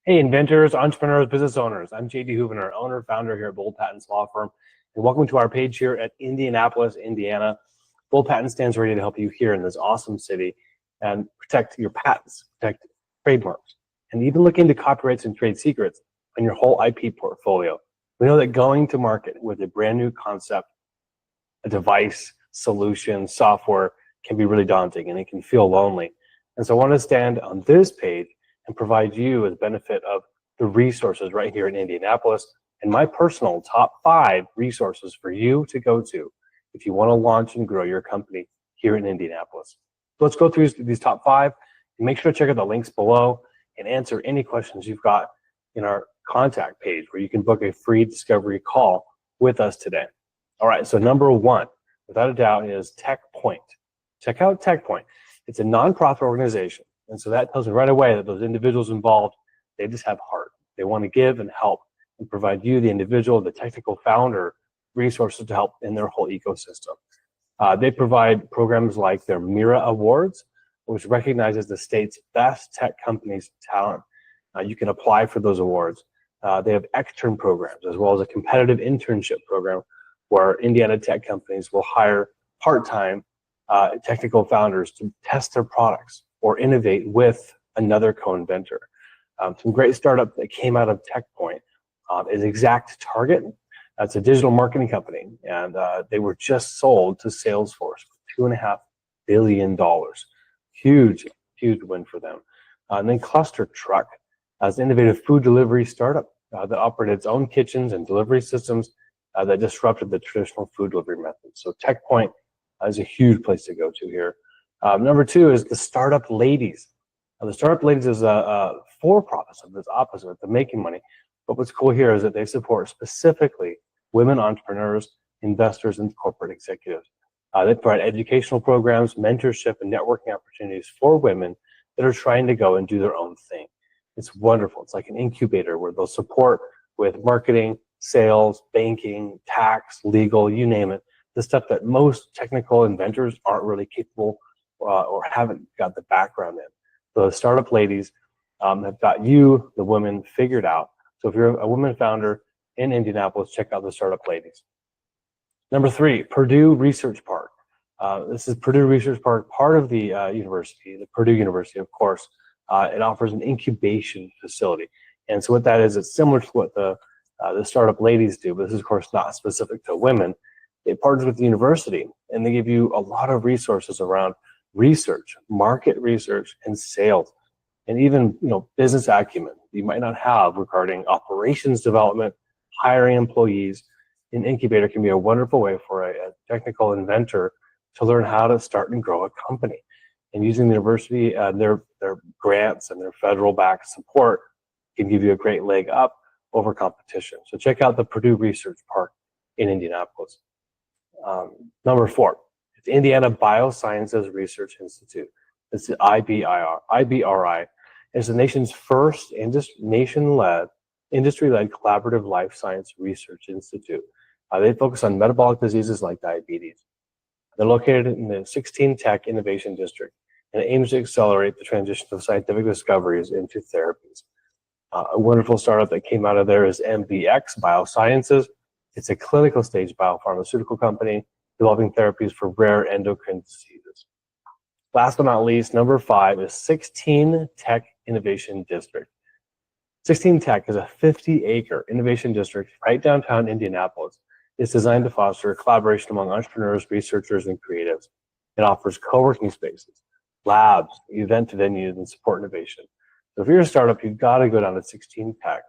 Hey, inventors, entrepreneurs, business owners. I'm JD Houvener, owner, founder here at Bold Patents Law Firm. And welcome to our page here at Indianapolis, Indiana. Bold Patent stands ready to help you here in this awesome city and protect your patents, protect trademarks, and even look into copyrights and trade secrets on your whole IP portfolio. We know that going to market with a brand new concept, a device, solution, software can be really daunting and it can feel lonely. And so I want to stand on this page and provide you as benefit of the resources right here in Indianapolis and my personal top 5 resources for you to go to if you want to launch and grow your company here in Indianapolis. So let's go through these top 5 and make sure to check out the links below and answer any questions you've got in our contact page where you can book a free discovery call with us today. All right, so number 1, without a doubt, is TechPoint. Check out TechPoint. It's a nonprofit organization. And so that tells me right away that those individuals involved, they just have heart. They want to give and help and provide you, the individual, the technical founder, resources to help in their whole ecosystem. They provide programs like their Mira Awards, which recognizes the state's best tech companies' talent. You can apply for those awards. They have extern programs as well as a competitive internship program where Indiana tech companies will hire part-time technical founders to test their products or innovate with another co-inventor. Some great startup that came out of TechPoint is Exact Target. That's a digital marketing company, and they were just sold to Salesforce for $2.5 billion. Huge, huge win for them. And then Cluster Truck is an innovative food delivery startup that operated its own kitchens and delivery systems that disrupted the traditional food delivery methods. So TechPoint is a huge place to go to here. Number 2 is the Startup Ladies. The Startup Ladies is a for-profit, so it's opposite, they're making money. But what's cool here is that they support specifically women entrepreneurs, investors, and corporate executives. They provide educational programs, mentorship, and networking opportunities for women that are trying to go and do their own thing. It's wonderful. It's like an incubator where they'll support with marketing, sales, banking, tax, legal, you name it, the stuff that most technical inventors aren't really capable or haven't got the background in. The Startup Ladies have got you, the women, figured out. So if you're a woman founder in Indianapolis, check out the Startup Ladies. Number 3, Purdue Research Park. This is Purdue Research Park, part of the university, the Purdue University, of course. It offers an incubation facility. And so what that is, it's similar to what the Startup Ladies do, but this is, of course, not specific to women. It partners with the university, and they give you a lot of resources around research, market research, and sales, and even business acumen you might not have regarding operations development, hiring employees. An incubator can be a wonderful way for a technical inventor to learn how to start and grow a company. And using the university, their grants and their federal backed support can give you a great leg up over competition. So check out the Purdue Research Park in Indianapolis. Number 4, it's Indiana Biosciences Research Institute. It's the IBRI. It's the nation's first industry-led collaborative life science research institute. They focus on metabolic diseases like diabetes. They're located in the 16 Tech Innovation District, and it aims to accelerate the transition of scientific discoveries into therapies. A wonderful startup that came out of there is MBX Biosciences. It's a clinical stage biopharmaceutical company developing therapies for rare endocrine diseases. Last but not least, number 5 is 16 Tech Innovation District. 16 Tech is a 50-acre innovation district right downtown Indianapolis. It's designed to foster collaboration among entrepreneurs, researchers, and creatives. It offers co-working spaces, labs, event venues, and support innovation. So if you're a startup, you've got to go down to 16 Tech.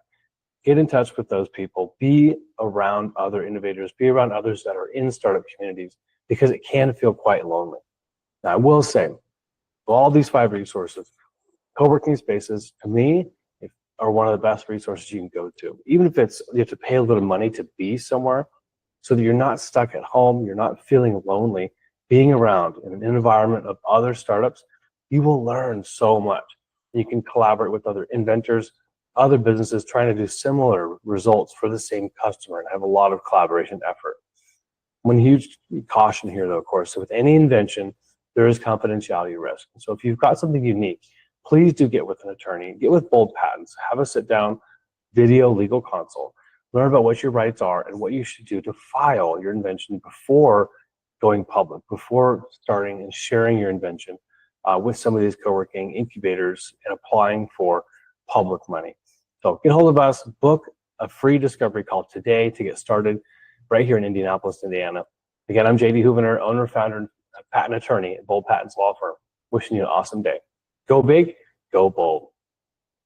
Get in touch with those people. Be around other innovators. Be around others that are in startup communities because it can feel quite lonely. Now, I will say, all these 5 resources, co-working spaces, to me, are one of the best resources you can go to. Even if you have to pay a little money to be somewhere so that you're not stuck at home, you're not feeling lonely, being around in an environment of other startups, you will learn so much. You can collaborate with other inventors, other businesses trying to do similar results for the same customer and have a lot of collaboration effort. One huge caution here, though, of course, so with any invention, there is confidentiality risk. So if you've got something unique, please do get with an attorney, get with Bold Patents, have a sit down video legal consult, learn about what your rights are and what you should do to file your invention before going public, before starting and sharing your invention with some of these co-working incubators and applying for public money. So get hold of us, book a free discovery call today to get started right here in Indianapolis, Indiana. Again, I'm JD Houvener, owner, founder, and patent attorney at Bold Patents Law Firm. Wishing you an awesome day. Go big, go bold.